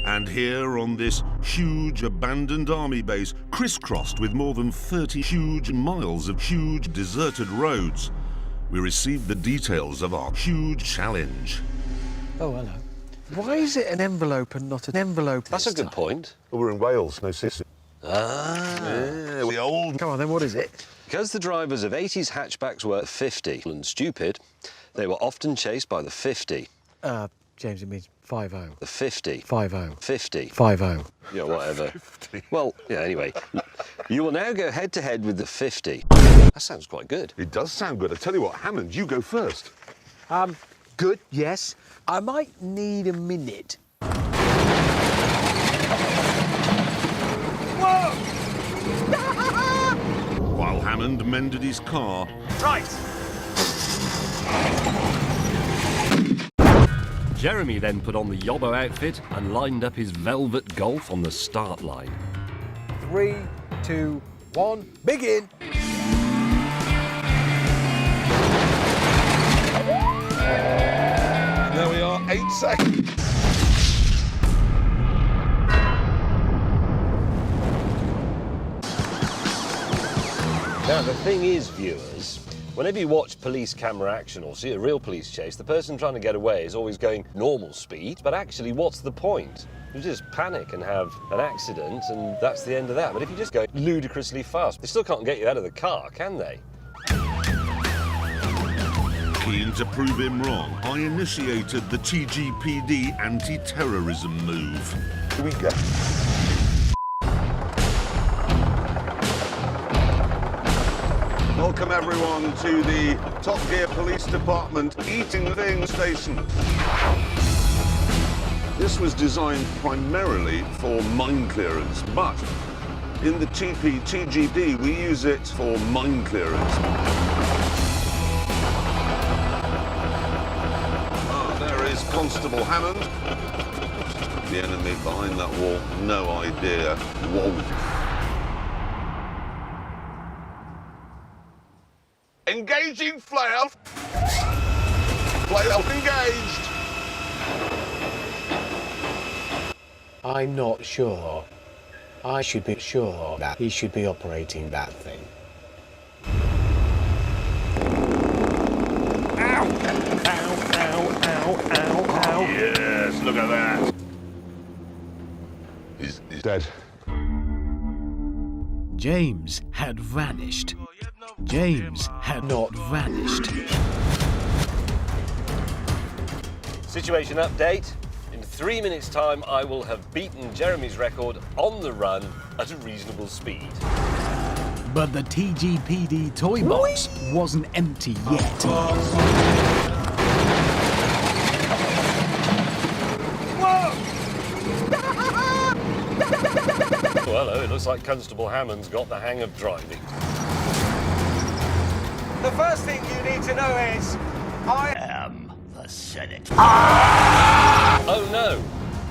And here on this huge abandoned army base, crisscrossed with more than 30 huge miles of huge deserted roads, we received the details of our huge challenge. Oh, hello. Why is it an envelope and not an envelope? That's a good point. Well, we're in Wales, no system. Yeah, we old. Come on then, what is it? Because the drivers of 80s hatchbacks were 50 and stupid, they were often chased by the 50. James, it means 50. The 50. 50. 50. 50. Yeah, whatever. 50. Well, yeah, anyway. You will now go head-to-head with the 50. That sounds quite good. It does sound good. I tell you what, Hammond, you go first. Good, yes. I might need a minute. Whoa! While Hammond mended his car, Right! Jeremy then put on the Yobbo outfit and lined up his velvet Golf on the start line. 3, 2, 1, begin! There we are, 8 seconds. Now, the thing is, viewers, whenever you watch police camera action or see a real police chase, the person trying to get away is always going normal speed, but actually, what's the point? You just panic and have an accident, and that's the end of that. But if you just go ludicrously fast, they still can't get you out of the car, can they? keen to prove him wrong, I initiated the TGPD anti-terrorism move. Here we go. Welcome everyone to the Top Gear Police Department Eating Thing Station. This was designed primarily for mine clearance, but in the TGD we use it for mine clearance. Ah, there is Constable Hammond. The enemy behind that wall, no idea. Whoa. Engaging flare. Flare engaged. I'm not sure. I should be sure that he should be operating that thing. Ow! Ow, ow, ow, ow, ow. Yes, look at that. He's dead. James had vanished. James had not vanished. Situation update. In 3 minutes' time, I will have beaten Jeremy's record on the run at a reasonable speed. But the TGPD toy box wasn't empty yet. Oh, hello, it looks like Constable Hammond's got the hang of driving. The first thing you need to know is, I am the Senate. Oh no!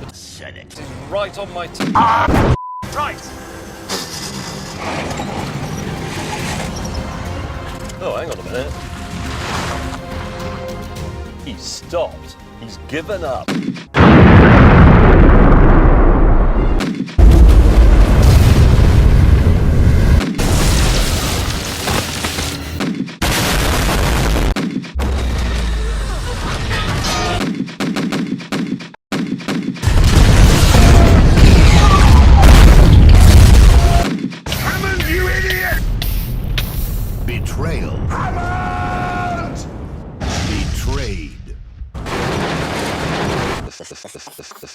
The Senate It's right on my right. Oh, hang on a minute. He's stopped. He's given up. Betrayal. Hammond! Betrayed.